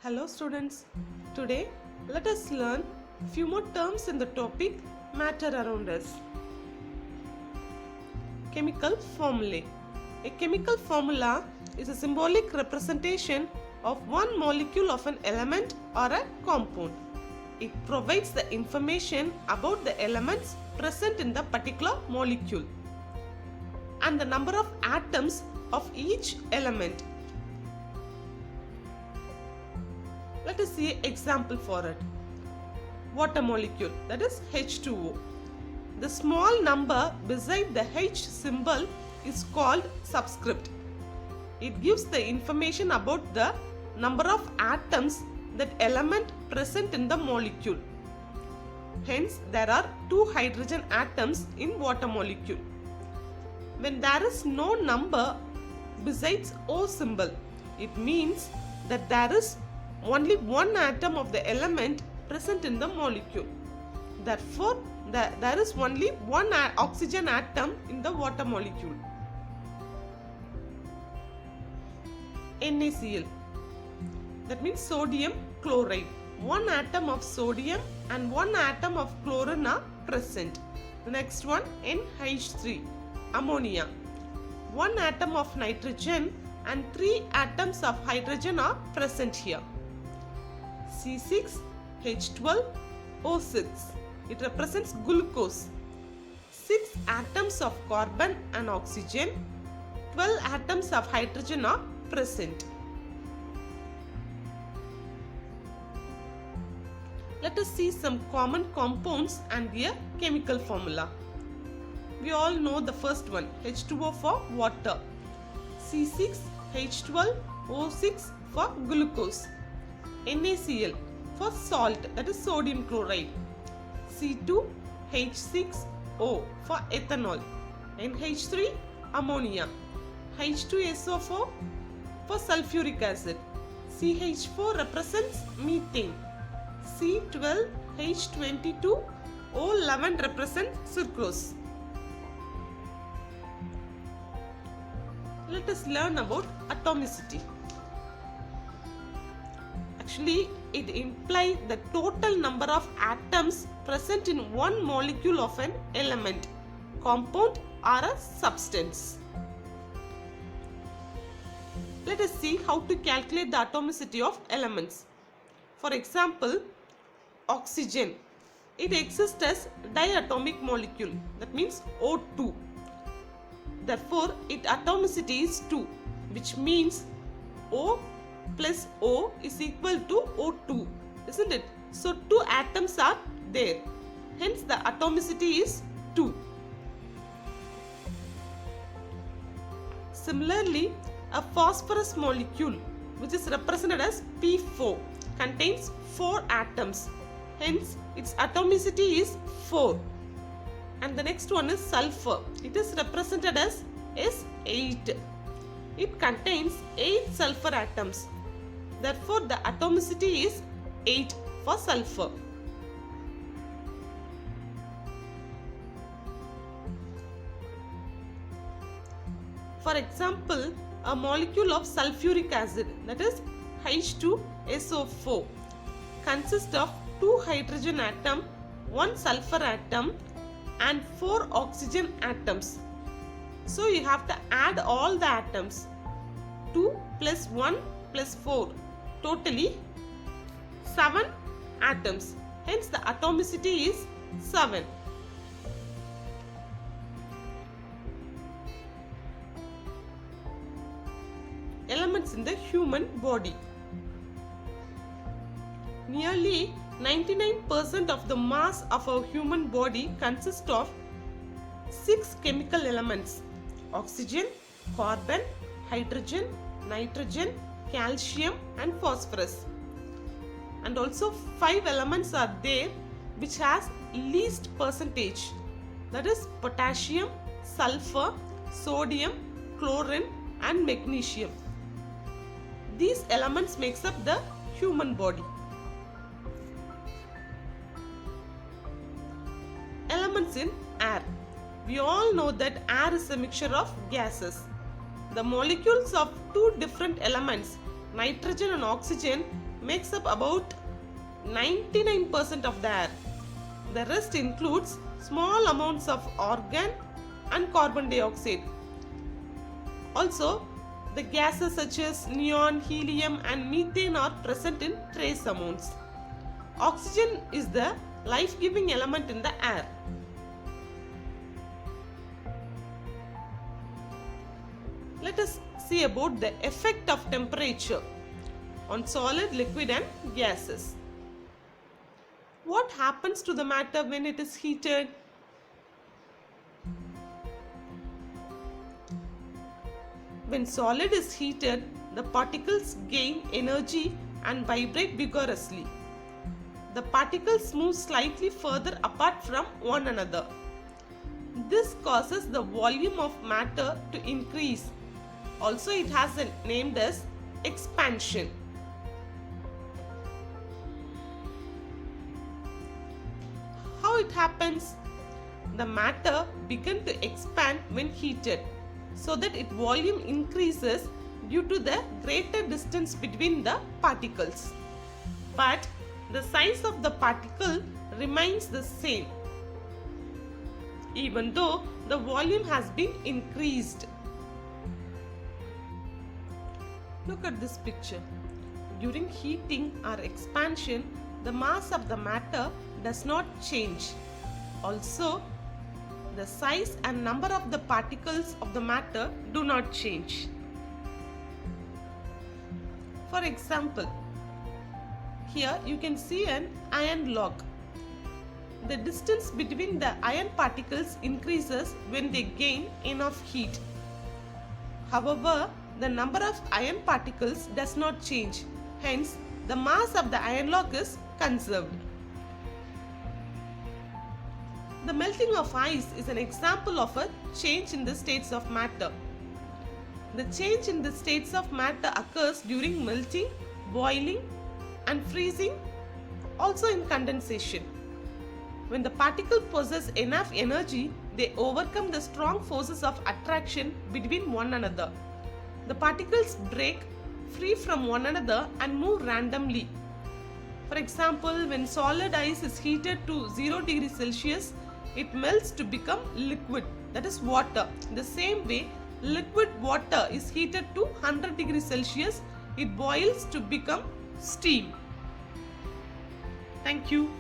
Hello students, today let us learn few more terms in the topic matter around us. Chemical formulae. A chemical formula is a symbolic representation of one molecule of an element or a compound. It provides the information about the elements present in the particular molecule and the number of atoms of each element. Let us see an example for it. Water molecule, that is H2O. The small number beside the H symbol is called subscript. It gives the information about the number of atoms that element present in the molecule. Hence, there are 2 hydrogen atoms in water molecule. When there is no number besides O symbol, it means that there is only one atom of the element present in the molecule. Therefore, there is only one oxygen atom in the water molecule. NaCl, that means sodium chloride. One atom of sodium and one atom of chlorine are present. The next one, NH3, ammonia. One atom of nitrogen and 3 atoms of hydrogen are present here. C6H12O6. It represents glucose. 6 atoms of carbon and oxygen, 12 atoms of hydrogen are present. Let us see some common compounds and their chemical formula. We all know the first one, H2O for water, C6H12O6 for glucose, NaCl for salt, that is sodium chloride, C2H6O for ethanol, NH3 ammonia, H2SO4 for sulfuric acid, CH4 represents methane, C12H22O11 represents sucrose. Let us learn about atomicity. Actually, it implies the total number of atoms present in one molecule of an element, compound or a substance. Let us see how to calculate the atomicity of elements. For example, oxygen. It exists as diatomic molecule, that means O2. Therefore, its atomicity is 2, which means O plus O is equal to O2, isn't it? So, 2 atoms are there. Hence, the atomicity is 2. Similarly, a phosphorus molecule, which is represented as P4, contains 4 atoms. Hence, its atomicity is 4. And the next one is sulfur. It is represented as S8. It contains 8 sulfur atoms. Therefore, the atomicity is 8 for sulfur. For example, a molecule of sulfuric acid, that is H2SO4, consists of 2 hydrogen atom, 1 sulfur atom and 4 oxygen atoms. So you have to add all the atoms. 2 plus 1 plus 4. Totally 7 atoms. Hence the atomicity is 7. Elements in the human body. Nearly 99% of the mass of our human body consists of 6 chemical elements: oxygen, carbon, hydrogen, nitrogen, calcium and phosphorus. And also 5 elements are there which has least percentage, that is potassium, sulfur, sodium, chlorine and magnesium. These elements makes up the human body. Elements in air. We all know that air is a mixture of gases. The molecules of 2 different elements, nitrogen and oxygen, makes up about 99% of the air. The rest includes small amounts of argon and carbon dioxide. Also, the gases such as neon, helium and methane are present in trace amounts. Oxygen is the life-giving element in the air. Let us see about the effect of temperature on solid, liquid and gases. What happens to the matter when it is heated? When solid is heated, the particles gain energy and vibrate vigorously. The particles move slightly further apart from one another. This causes the volume of matter to increase. Also, it has a name as expansion. How it happens? The matter begins to expand when heated, so that its volume increases due to the greater distance between the particles. But the size of the particle remains the same, even though the volume has been increased. Look at this picture. During heating or expansion, the mass of the matter does not change. Also, the size and number of the particles of the matter do not change. For example, here you can see an iron log. The distance between the iron particles increases when they gain enough heat. However, the number of iron particles does not change. Hence, the mass of the iron log is conserved. The melting of ice is an example of a change in the states of matter. The change in the states of matter occurs during melting, boiling, and freezing, also in condensation. When the particles possess enough energy, they overcome the strong forces of attraction between one another. The particles break free from one another and move randomly. For example, when solid ice is heated to 0 degrees Celsius, it melts to become liquid, that is water. In the same way, liquid water is heated to 100 degrees Celsius, it boils to become steam. Thank you.